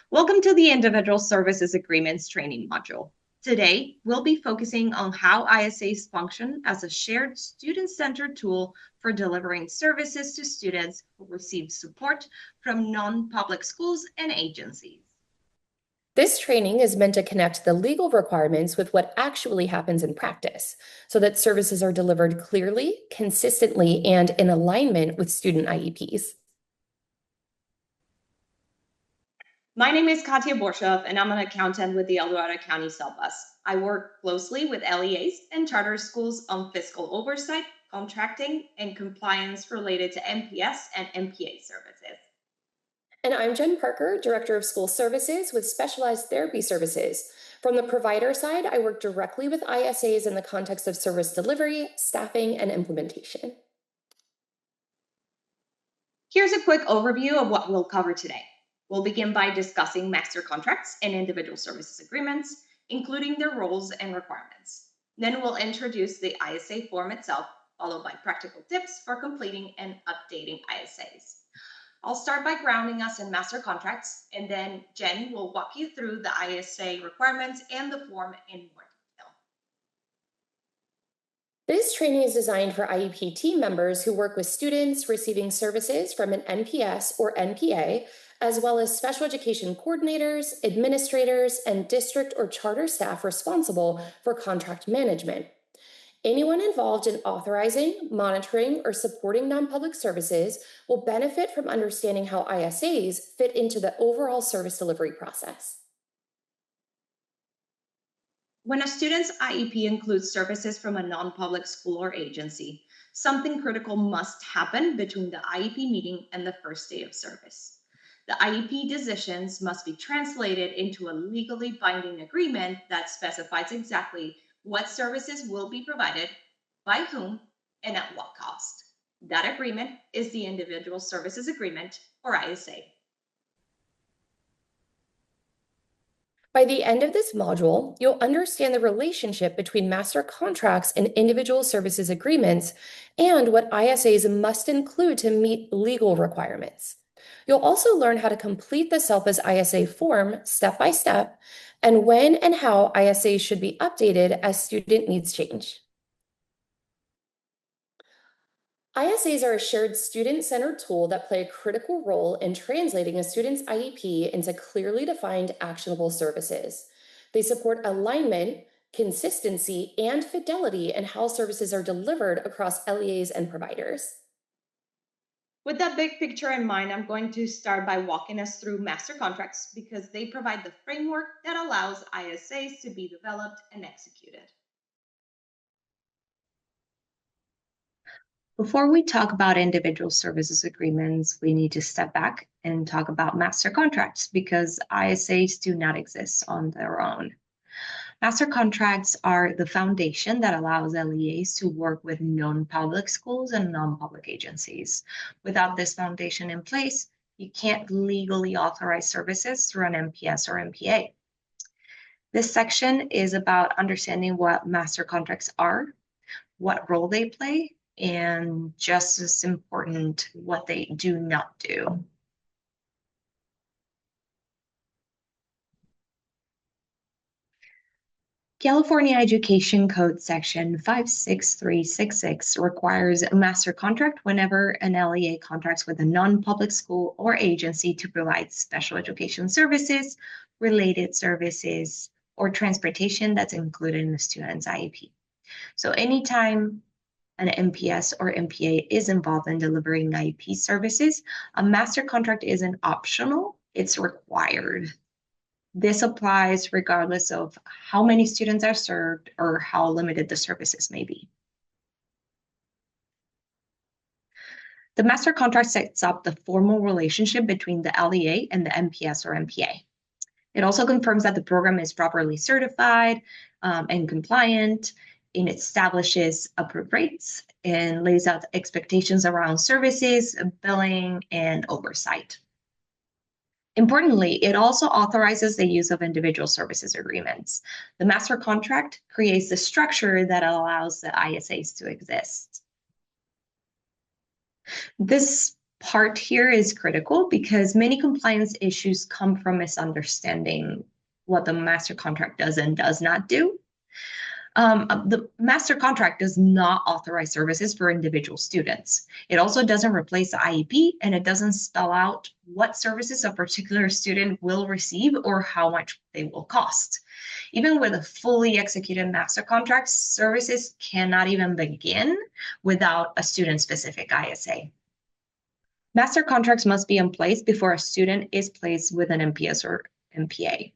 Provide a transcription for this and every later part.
Welcome to the Individual Services Agreements training module. Today, we'll be focusing on how ISAs function as a shared student-centered tool for delivering services to students who receive support from non-public schools and agencies. This training is meant to connect the legal requirements with what actually happens in practice so that services are delivered clearly, consistently, and in alignment with student IEPs. My name is Katya Borshov, and I'm an accountant with the El Dorado County CELBUS. I work closely with LEAs and charter schools on fiscal oversight, contracting, and compliance related to MPS and MPA services. And I'm Jen Parker, Director of School Services with Specialized Therapy Services. From the provider side, I work directly with ISAs in the context of service delivery, staffing, and implementation. Here's a quick overview of what we'll cover today. We'll begin by discussing master contracts and individual services agreements, including their roles and requirements. Then we'll introduce the ISA form itself, followed by practical tips for completing and updating ISAs. I'll start by grounding us in master contracts, and then Jen will walk you through the ISA requirements and the form in more detail. This training is designed for IEP team members who work with students receiving services from an NPS or NPA, as well as special education coordinators, administrators, and district or charter staff responsible for contract management. Anyone involved in authorizing, monitoring, or supporting non-public services will benefit from understanding how ISAs fit into the overall service delivery process. When a student's IEP includes services from a non-public school or agency, something critical must happen between the IEP meeting and the first day of service. The IEP decisions must be translated into a legally binding agreement that specifies exactly what services will be provided, by whom, and at what cost. That agreement is the Individual Services Agreement, or ISA. By the end of this module, you'll understand the relationship between master contracts and individual services agreements and what ISAs must include to meet legal requirements. You'll also learn how to complete the CELBUS ISA form step by step and when and how ISAs should be updated as student needs change. ISAs are a shared student-centered tool that play a critical role in translating a student's IEP into clearly defined actionable services. They support alignment, consistency, and fidelity in how services are delivered across LEAs and providers. With that big picture in mind, I'm going to start by walking us through master contracts because they provide the framework that allows ISAs to be developed and executed. Before we talk about individual services agreements, we need to step back and talk about master contracts because ISAs do not exist on their own. Master contracts are the foundation that allows LEAs to work with non-public schools and non-public agencies. Without this foundation in place, you can't legally authorize services through an MPS or MPA. This section is about understanding what master contracts are, what role they play, and just as important, what they do not do. California Education Code Section 56366 requires a master contract whenever an LEA contracts with a non-public school or agency to provide special education services, related services, or transportation that's included in the student's IEP. So anytime an MPS or MPA is involved in delivering IEP services, a master contract isn't optional, it's required. This applies regardless of how many students are served or how limited the services may be. The master contract sets up the formal relationship between the LEA and the MPS or MPA. It also confirms that the program is properly certified and compliant, and it establishes approved rates and lays out expectations around services, billing, and oversight. Importantly, it also authorizes the use of individual services agreements. The master contract creates the structure that allows the ISAs to exist. This part here is critical because many compliance issues come from misunderstanding what the master contract does and does not do. The master contract does not authorize services for individual students. It also doesn't replace the IEP, and it doesn't spell out what services a particular student will receive or how much they will cost. Even with a fully executed master contract, services cannot even begin without a student-specific ISA. Master contracts must be in place before a student is placed with an MPS or MPA.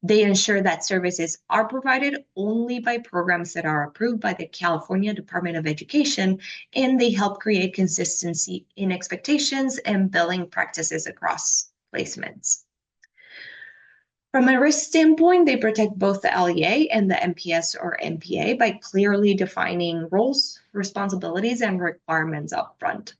They ensure that services are provided only by programs that are approved by the California Department of Education, and they help create consistency in expectations and billing practices across placements. From a risk standpoint, they protect both the LEA and the MPS or MPA by clearly defining roles, responsibilities, and requirements upfront.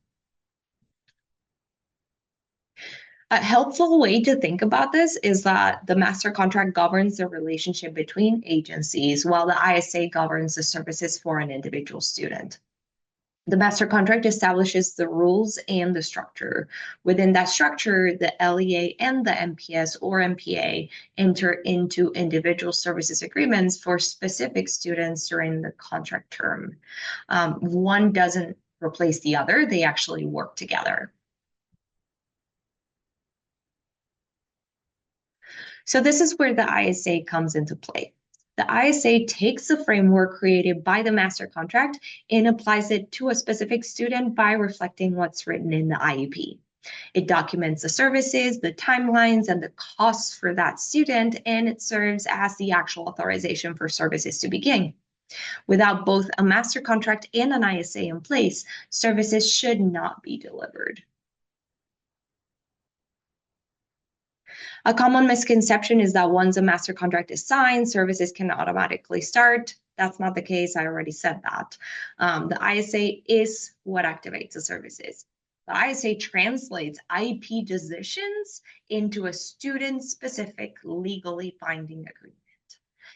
A helpful way to think about this is that the master contract governs the relationship between agencies, while the ISA governs the services for an individual student. The master contract establishes the rules and the structure. Within that structure, the LEA and the MPS or MPA enter into individual services agreements for specific students during the contract term. One doesn't replace the other, they actually work together. So this is where the ISA comes into play. The ISA takes the framework created by the master contract and applies it to a specific student by reflecting what's written in the IEP. It documents the services, the timelines, and the costs for that student, and it serves as the actual authorization for services to begin. Without both a master contract and an ISA in place, services should not be delivered. A common misconception is that once a master contract is signed, services can automatically start. That's not the case. I already said that. The ISA is what activates the services. The ISA translates IEP decisions into a student-specific legally binding agreement.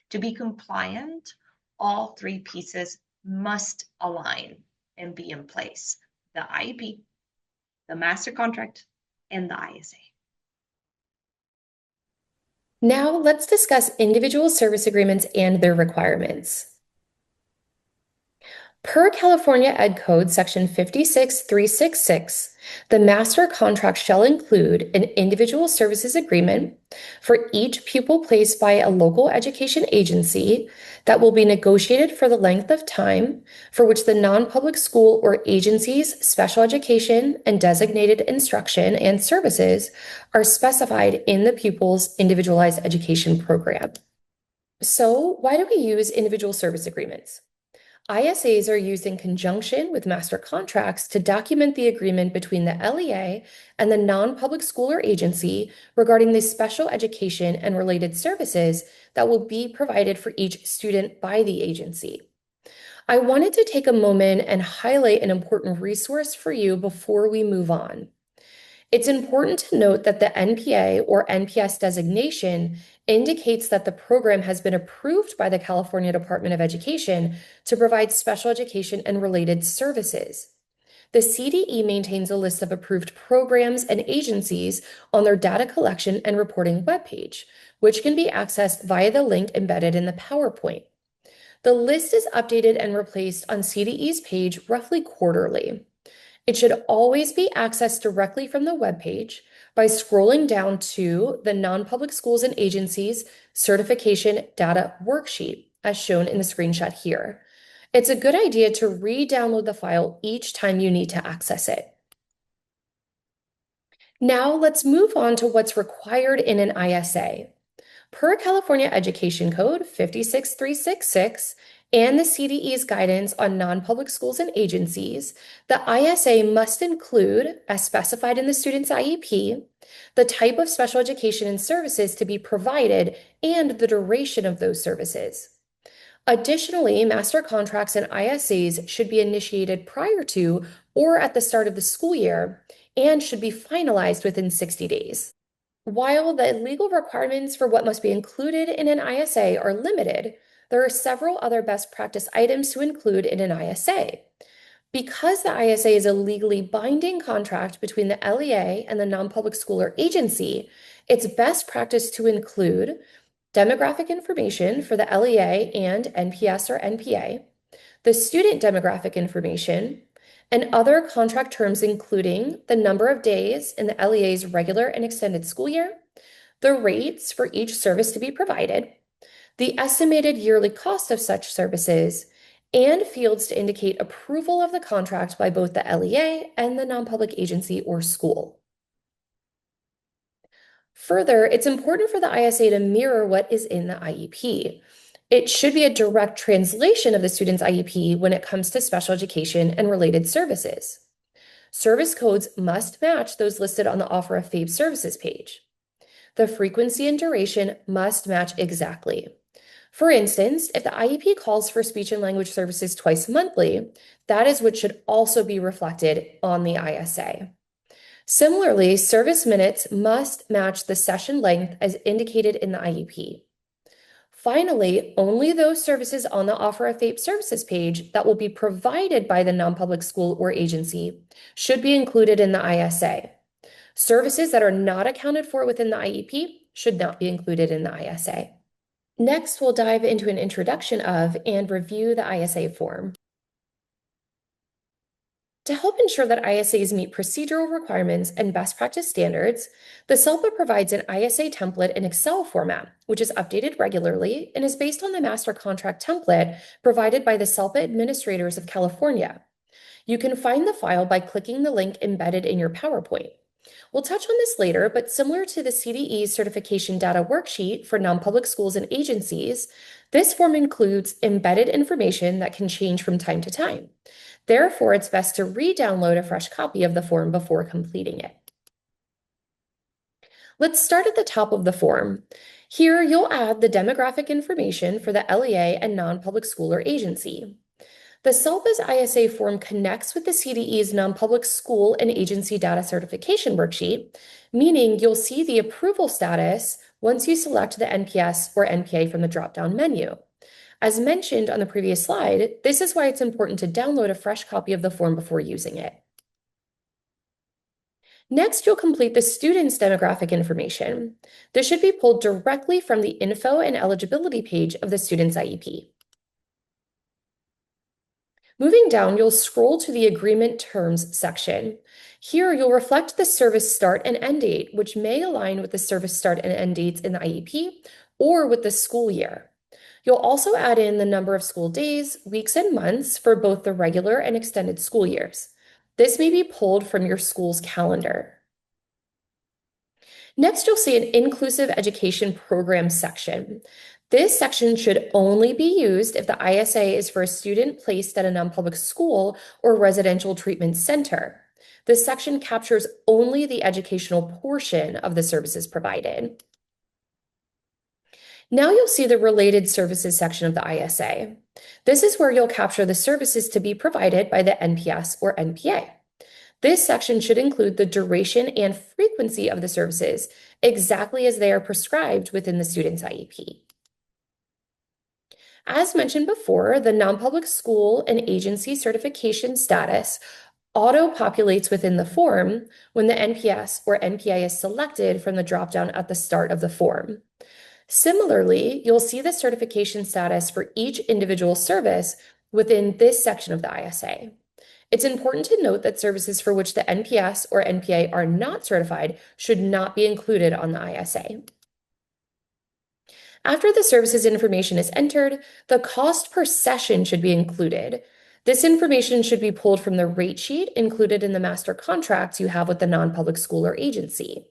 To be compliant, all three pieces must align and be in place: the IEP, the master contract, and the ISA. Now let's discuss individual service agreements and their requirements. Per California Ed Code Section 56366, the master contract shall include an individual services agreement for each pupil placed by a local education agency that will be negotiated for the length of time for which the non-public school or agency's special education and designated instruction and services are specified in the pupil's individualized education program. So, why do we use individual service agreements? ISAs are used in conjunction with master contracts to document the agreement between the LEA and the non-public school or agency regarding the special education and related services that will be provided for each student by the agency. I wanted to take a moment and highlight an important resource for you before we move on. It's important to note that the NPA or NPS designation indicates that the program has been approved by the California Department of Education to provide special education and related services. The CDE maintains a list of approved programs and agencies on their data collection and reporting webpage, which can be accessed via the link embedded in the PowerPoint. The list is updated and replaced on CDE's page roughly quarterly. It should always be accessed directly from the webpage by scrolling down to the Non-Public Schools and Agencies Certification Data Worksheet, as shown in the screenshot here. It's a good idea to re-download the file each time you need to access it. Now let's move on to what's required in an ISA. Per California Education Code 56366 and the CDE's guidance on non-public schools and agencies, the ISA must include, as specified in the student's IEP, the type of special education and services to be provided and the duration of those services. Additionally, master contracts and ISAs should be initiated prior to or at the start of the school year and should be finalized within 60 days. While the legal requirements for what must be included in an ISA are limited, there are several other best practice items to include in an ISA. Because the ISA is a legally binding contract between the LEA and the non-public school or agency, it's best practice to include demographic information for the LEA and NPS or NPA, the student demographic information, and other contract terms, including the number of days in the LEA's regular and extended school year, the rates for each service to be provided, the estimated yearly cost of such services, and fields to indicate approval of the contract by both the LEA and the non-public agency or school. Further, it's important for the ISA to mirror what is in the IEP. It should be a direct translation of the student's IEP when it comes to special education and related services. Service codes must match those listed on the Offer of FAPE services page. The frequency and duration must match exactly. For instance, if the IEP calls for speech and language services twice monthly, that is what should also be reflected on the ISA. Similarly, service minutes must match the session length as indicated in the IEP. Finally, only those services on the Offer of FAPE services page that will be provided by the non-public school or agency should be included in the ISA. Services that are not accounted for within the IEP should not be included in the ISA. Next, we'll dive into an introduction of and review the ISA form. To help ensure that ISAs meet procedural requirements and best practice standards, the SELPA provides an ISA template in Excel format, which is updated regularly and is based on the master contract template provided by the SELPA Administrators of California. You can find the file by clicking the link embedded in your PowerPoint. We'll touch on this later, but similar to the CDE certification data worksheet for non-public schools and agencies, this form includes embedded information that can change from time to time. Therefore, it's best to re-download a fresh copy of the form before completing it. Let's start at the top of the form. Here, you'll add the demographic information for the LEA and non-public school or agency. The SELPA's ISA form connects with the CDE's non-public school and agency data certification worksheet, meaning you'll see the approval status once you select the NPS or NPA from the drop-down menu. As mentioned on the previous slide, this is why it's important to download a fresh copy of the form before using it. Next, you'll complete the student's demographic information. This should be pulled directly from the info and eligibility page of the student's IEP. Moving down, you'll scroll to the Agreement Terms section. Here, you'll reflect the service start and end date, which may align with the service start and end dates in the IEP or with the school year. You'll also add in the number of school days, weeks, and months for both the regular and extended school years. This may be pulled from your school's calendar. Next, you'll see an Inclusive Education Program section. This section should only be used if the ISA is for a student placed at a non-public school or residential treatment center. This section captures only the educational portion of the services provided. Now you'll see the Related Services section of the ISA. This is where you'll capture the services to be provided by the NPS or NPA. This section should include the duration and frequency of the services, exactly as they are prescribed within the student's IEP. As mentioned before, the non-public school and agency certification status auto-populates within the form when the NPS or NPA is selected from the dropdown at the start of the form. Similarly, you'll see the certification status for each individual service within this section of the ISA. It's important to note that services for which the NPS or NPA are not certified should not be included on the ISA. After the services information is entered, the cost per session should be included. This information should be pulled from the rate sheet included in the master contracts you have with the non-public school or agency.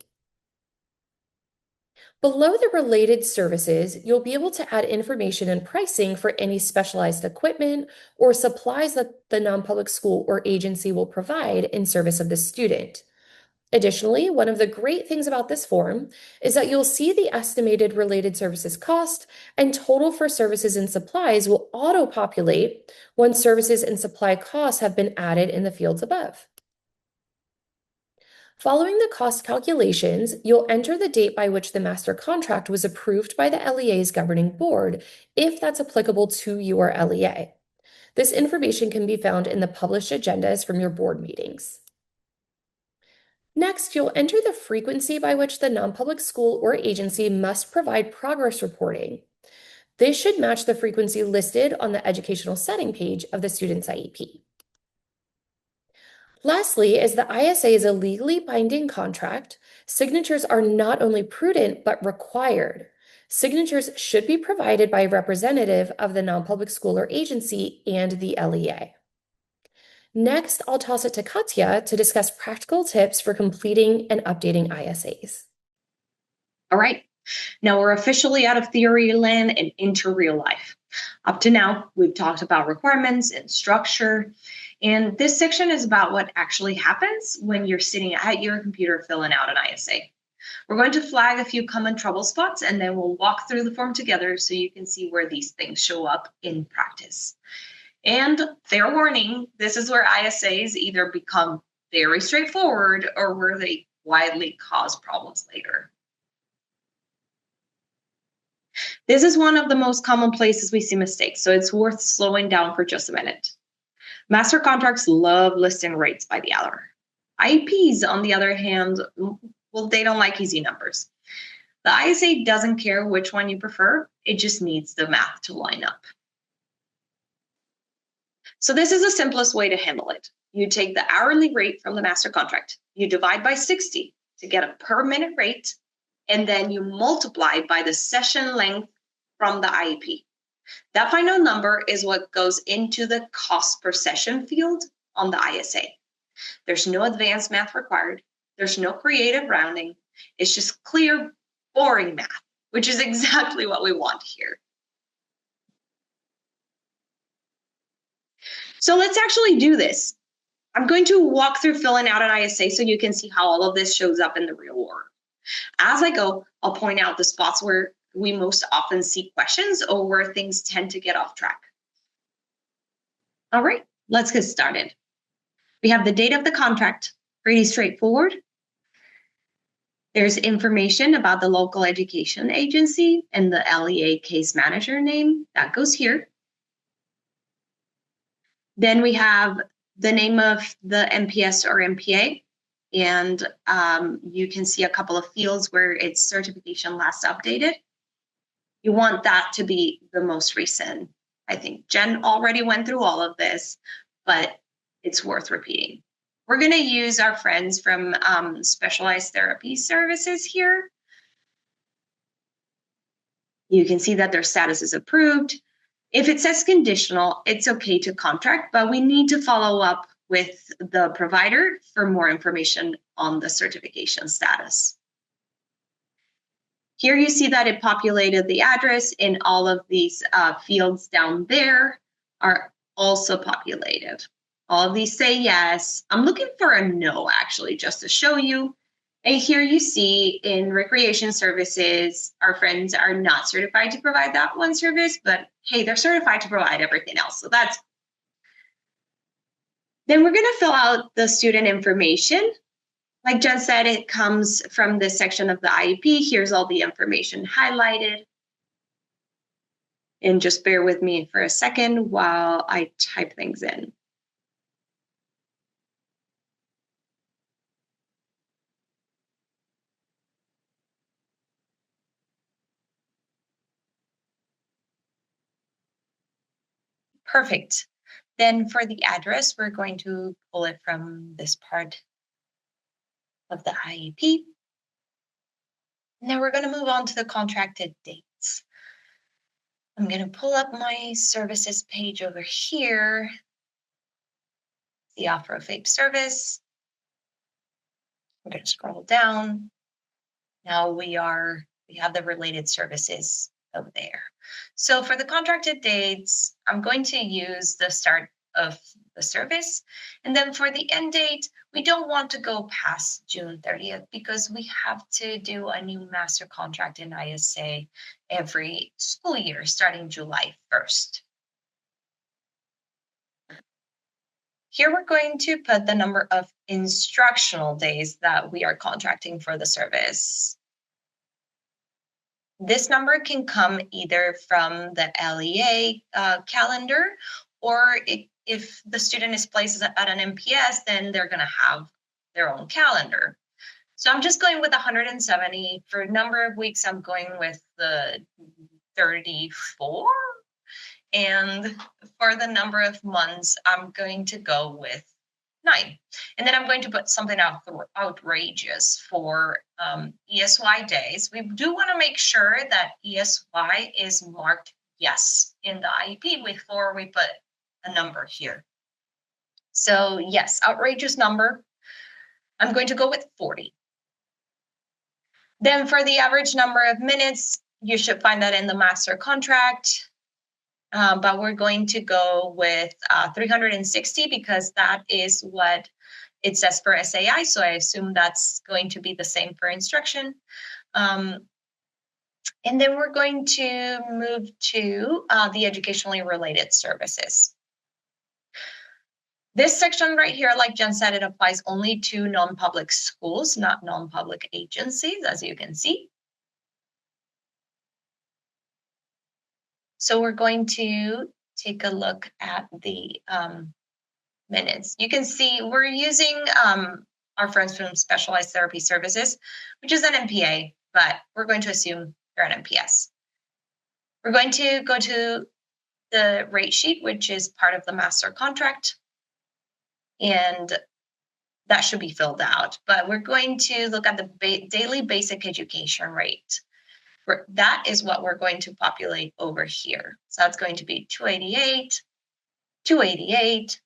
Below the related services, you'll be able to add information and pricing for any specialized equipment or supplies that the non-public school or agency will provide in service of the student. Additionally, one of the great things about this form is that you'll see the estimated related services cost and total for services and supplies will auto-populate once services and supply costs have been added in the fields above. Following the cost calculations, you'll enter the date by which the master contract was approved by the LEA's governing board, if that's applicable to your LEA. This information can be found in the published agendas from your board meetings. Next, you'll enter the frequency by which the non-public school or agency must provide progress reporting. This should match the frequency listed on the educational setting page of the student's IEP. Lastly, as the ISA is a legally binding contract, signatures are not only prudent but required. Signatures should be provided by a representative of the non-public school or agency and the LEA. Next, I'll toss it to Katya to discuss practical tips for completing and updating ISAs. All right, now we're officially out of theory land and into real life. Up to now, we've talked about requirements and structure, and this section is about what actually happens when you're sitting at your computer filling out an ISA. We're going to flag a few common trouble spots, and then we'll walk through the form together so you can see where these things show up in practice. And fair warning, this is where ISAs either become very straightforward or where they widely cause problems later. This is one of the most common places we see mistakes, so it's worth slowing down for just a minute. Master contracts love listing rates by the hour. IEPs, on the other hand, well, they don't like easy numbers. The ISA doesn't care which one you prefer, it just needs the math to line up. So this is the simplest way to handle it. You take the hourly rate from the master contract, you divide by 60 to get a per minute rate, and then you multiply by the session length from the IEP. That final number is what goes into the cost per session field on the ISA. There's no advanced math required. There's no creative rounding. It's just clear, boring math, which is exactly what we want here. So let's actually do this. I'm going to walk through filling out an ISA so you can see how all of this shows up in the real world. As I go, I'll point out the spots where we most often see questions or where things tend to get off track. All right, let's get started. We have the date of the contract, pretty straightforward. There's information about the local education agency and the LEA case manager name, that goes here. Then we have the name of the MPS or MPA, and you can see a couple of fields where its certification last updated. You want that to be the most recent. I think Jen already went through all of this, but it's worth repeating. We're going to use our friends from Specialized Therapy Services here. You can see that their status is approved. If it says conditional, it's okay to contract, but we need to follow up with the provider for more information on the certification status. Here you see that it populated the address, and all of these fields down there are also populated. All of these say yes. I'm looking for a no, actually, just to show you. And here you see in recreation services, our friends are not certified to provide that one service, but hey, they're certified to provide everything else. So that's. Then we're going to fill out the student information. Like Jen said, it comes from this section of the IEP. Here's all the information highlighted. And just bear with me for a second while I type things in. Perfect. Then for the address, we're going to pull it from this part of the IEP. Now we're going to move on to the contracted dates. I'm going to pull up my services page over here, the offer of FAPE service. We're going to scroll down. Now we have the related services over there. So for the contracted dates, I'm going to use the start of the service. And then for the end date, we don't want to go past June 30th because we have to do a new master contract in ISA every school year starting July 1st. Here we're going to put the number of instructional days that we are contracting for the service. This number can come either from the LEA calendar or if the student is placed at an MPS, then they're going to have their own calendar. So I'm just going with 170. For a number of weeks, I'm going with the 34. And for the number of months, I'm going to go with 9. And then I'm going to put something outrageous for ESY days. We do want to make sure that ESY is marked yes in the IEP before we put a number here. So yes, outrageous number. I'm going to go with 40. Then for the average number of minutes, you should find that in the master contract. But we're going to go with 360 because that is what it says for SAI. So I assume that's going to be the same for instruction. And then we're going to move to the educationally related services. This section right here, like Jen said, it applies only to non-public schools, not non-public agencies, as you can see. So we're going to take a look at the minutes. You can see we're using our friends from Specialized Therapy Services, which is an MPA, but we're going to assume they're an MPS. We're going to go to the rate sheet, which is part of the master contract, and that should be filled out. But we're going to look at the daily basic education rate. That is what we're going to populate over here. So that's going to be 288, 288.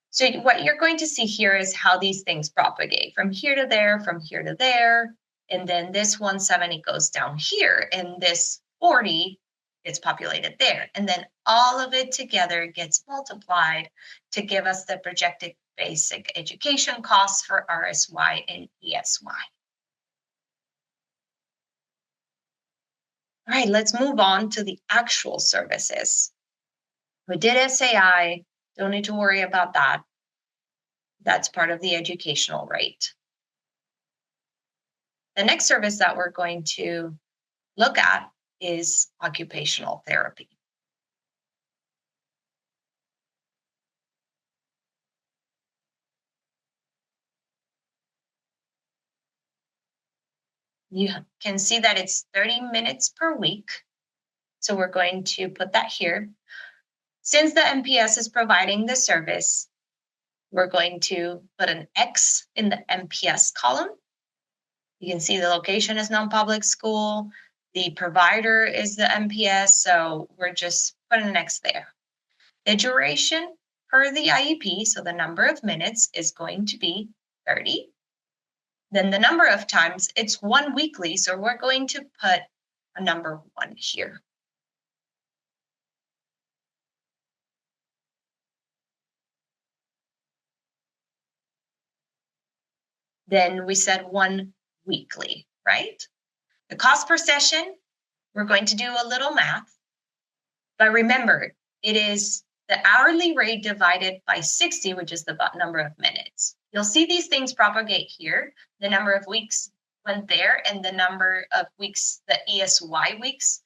So what you're going to see here is how these things propagate from here to there, from here to there. And then this 170 goes down here, and this 40 gets populated there. And then all of it together gets multiplied to give us the projected basic education costs for RSY and ESY. All right, let's move on to the actual services. We did SAI, don't need to worry about that. That's part of the educational rate. The next service that we're going to look at is occupational therapy. You can see that it's 30 minutes per week. So we're going to put that here. Since the MPS is providing the service, we're going to put an X in the MPS column. You can see the location is non-public school. The provider is the MPS, so we're just putting an X there. The duration per the IEP, so the number of minutes, is going to be 30. Then the number of times, it's 1 weekly, so we're going to put a number 1 here. Then we said 1 weekly, right? The cost per session, we're going to do a little math. But remember, it is the hourly rate divided by 60, which is the number of minutes. You'll see these things propagate here. The number of weeks went there, and the number of weeks, the ESY weeks,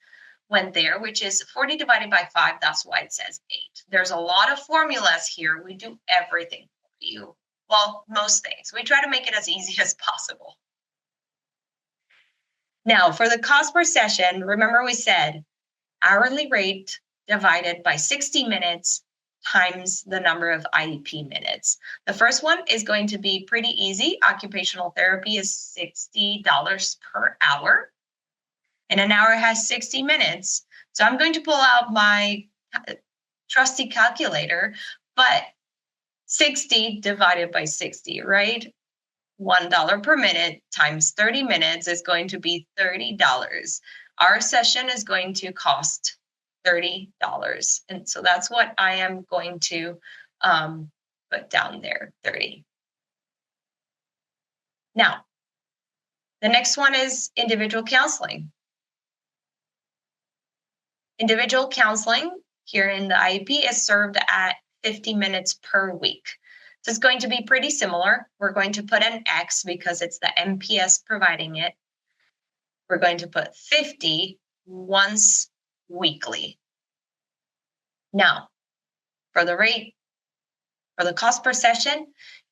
went there, which is 40 divided by 5. That's why it says 8. There's a lot of formulas here. We do everything for you. Well, most things. We try to make it as easy as possible. Now, for the cost per session, remember we said hourly rate divided by 60 minutes times the number of IEP minutes. The first one is going to be pretty easy. Occupational therapy is $60 per hour, and an hour has 60 minutes. So I'm going to pull out my trusty calculator, but 60 divided by 60, right? $1 per minute times 30 minutes is going to be $30. Our session is going to cost $30. And so that's what I am going to put down there, 30. Now, the next one is individual counseling. Individual counseling here in the IEP is served at 50 minutes per week. So it's going to be pretty similar. We're going to put an X because it's the MPS providing it. We're going to put 50 once weekly. Now, for the rate, for the cost per session,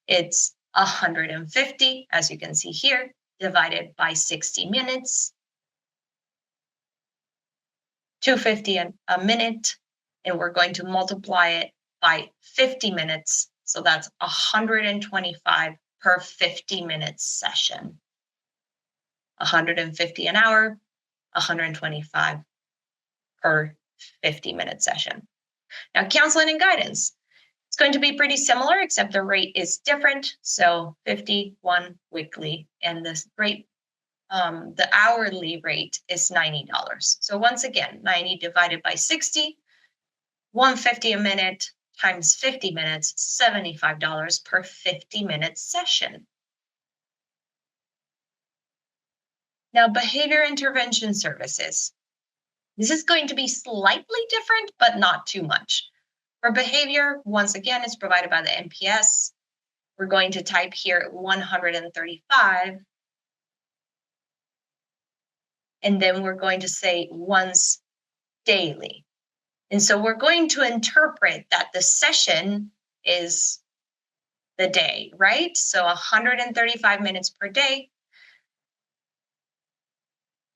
it's 150, as you can see here, divided by 60 minutes, $2.50 a minute, and we're going to multiply it by 50 minutes. So that's 125 per 50-minute session. 150 an hour, 125 per 50-minute session. Now, counseling and guidance. It's going to be pretty similar, except the rate is different. So 51 weekly, and this rate, the hourly rate is $90. So once again, 90 divided by 60, 150 a minute times 50 minutes, $75 per 50-minute session. Now, behavior intervention services. This is going to be slightly different, but not too much. For behavior, once again, it's provided by the NPS. We're going to type here 135. And then we're going to say once daily. And so we're going to interpret that the session is the day, right? So 135 minutes per day.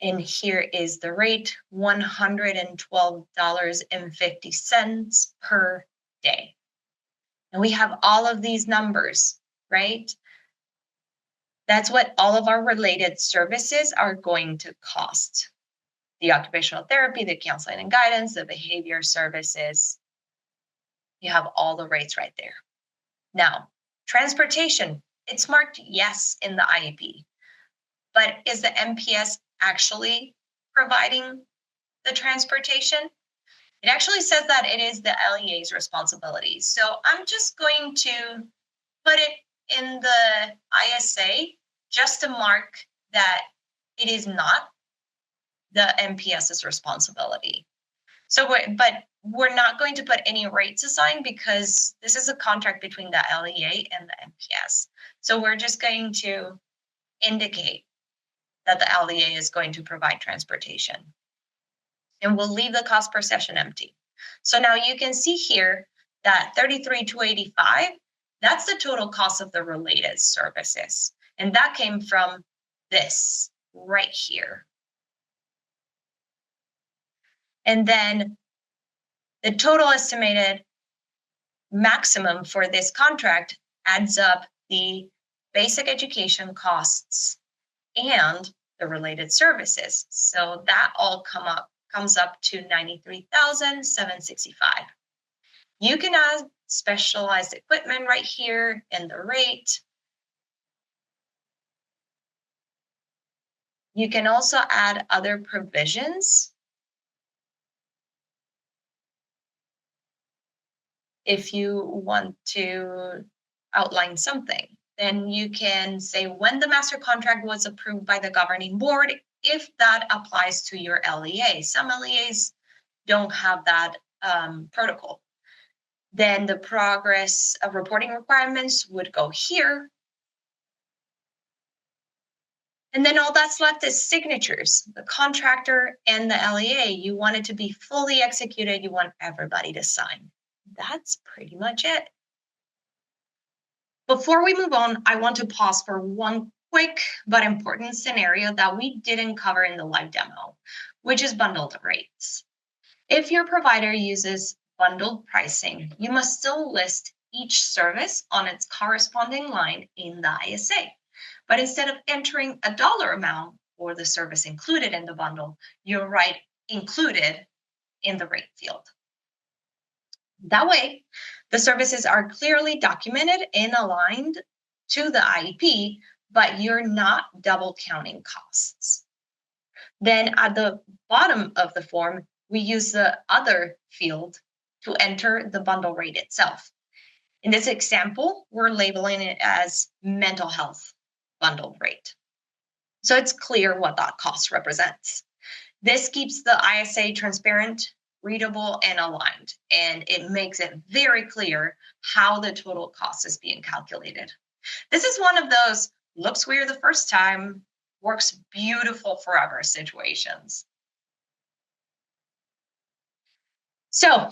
And here is the rate, $112.50 per day. And we have all of these numbers, right? That's what all of our related services are going to cost. The occupational therapy, the counseling and guidance, the behavior services. You have all the rates right there. Now, transportation, it's marked yes in the IEP, but is the NPS actually providing the transportation? It actually says that it is the LEA's responsibility. So I'm just going to put it in the ISA just to mark that it is not the NPS's responsibility. So, we're not going to put any rates assigned because this is a contract between the LEA and the NPS. So we're just going to indicate that the LEA is going to provide transportation. And we'll leave the cost per session empty. So now you can see here that $33,285, that's the total cost of the related services. And that came from this right here. And then the total estimated maximum for this contract adds up the basic education costs and the related services. So that all comes up to $93,765. You can add specialized equipment right here in the rate. You can also add other provisions if you want to outline something. Then you can say when the master contract was approved by the governing board, if that applies to your LEA. Some LEAs don't have that protocol. Then the progress of reporting requirements would go here. And then all that's left is signatures, the contractor and the LEA. You want it to be fully executed. You want everybody to sign. That's pretty much it. Before we move on, I want to pause for one quick but important scenario that we didn't cover in the live demo, which is bundled rates. If your provider uses bundled pricing, you must still list each service on its corresponding line in the ISA. But instead of entering a dollar amount or the service included in the bundle, you'll write included in the rate field. That way, the services are clearly documented and aligned to the IEP, but you're not double counting costs. Then at the bottom of the form, we use the other field to enter the bundle rate itself. In this example, we're labeling it as mental health bundled rate. So it's clear what that cost represents. This keeps the ISA transparent, readable, and aligned, and it makes it very clear how the total cost is being calculated. This is one of those looks weird the first time, works beautiful forever situations. So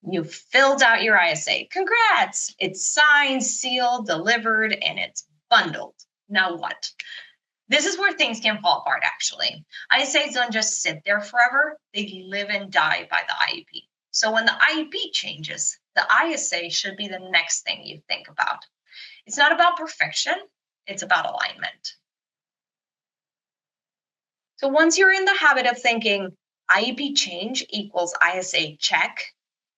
You filled out your ISA. Congrats! It's signed, sealed, delivered, and it's bundled. Now what? This is where things can fall apart, actually. ISAs don't just sit there forever, they live and die by the IEP. So when the IEP changes, the ISA should be the next thing you think about. It's not about perfection, it's about alignment. So once you're in the habit of thinking IEP change equals ISA check,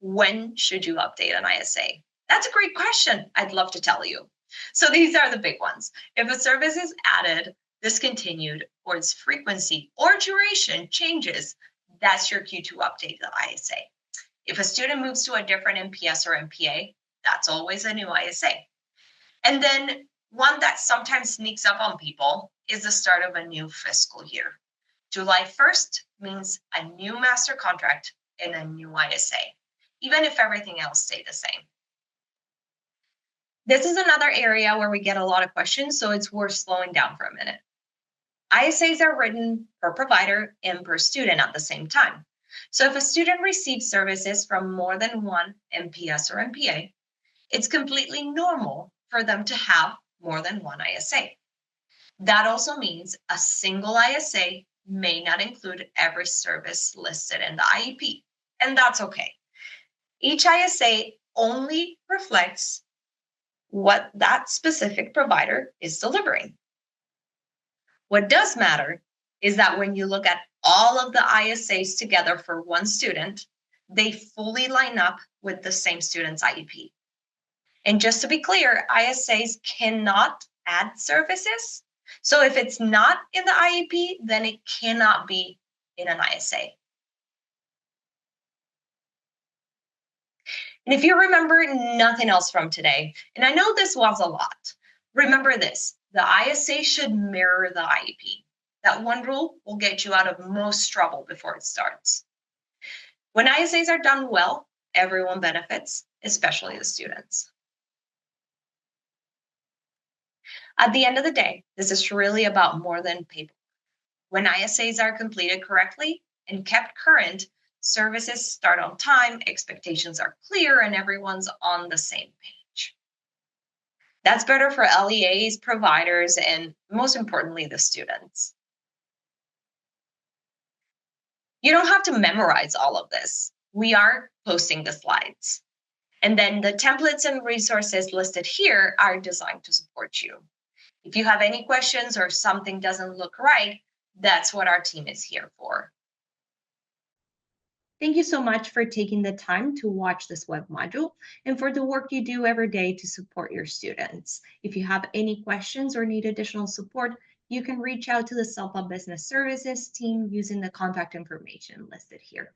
when should you update an ISA? That's a great question. I'd love to tell you. So these are the big ones. If a service is added, discontinued, or its frequency or duration changes, that's your cue to update the ISA. If a student moves to a different NPS or NPA, that's always a new ISA. And then one that sometimes sneaks up on people is the start of a new fiscal year. July 1st means a new master contract and a new ISA, even if everything else stayed the same. This is another area where we get a lot of questions, so it's worth slowing down for a minute. ISAs are written per provider and per student at the same time. So if a student receives services from more than one NPS or NPA, it's completely normal for them to have more than one ISA. That also means a single ISA may not include every service listed in the IEP, and that's okay. Each ISA only reflects what that specific provider is delivering. What does matter is that when you look at all of the ISAs together for one student, they fully line up with the same student's IEP. And just to be clear, ISAs cannot add services. So if it's not in the IEP, then it cannot be in an ISA. And if you remember nothing else from today, and I know this was a lot, remember this: the ISA should mirror the IEP. That one rule will get you out of most trouble before it starts. When ISAs are done well, everyone benefits, especially the students. At the end of the day, this is really about more than paper. When ISAs are completed correctly and kept current, services start on time, expectations are clear, and everyone's on the same page. That's better for LEAs, providers, and most importantly, the students. You don't have to memorize all of this. We are posting the slides. And then the templates and resources listed here are designed to support you. If you have any questions or something doesn't look right, that's what our team is here for. Thank you so much for taking the time to watch this web module and for the work you do every day to support your students. If you have any questions or need additional support, you can reach out to the SELPA Business Services team using the contact information listed here.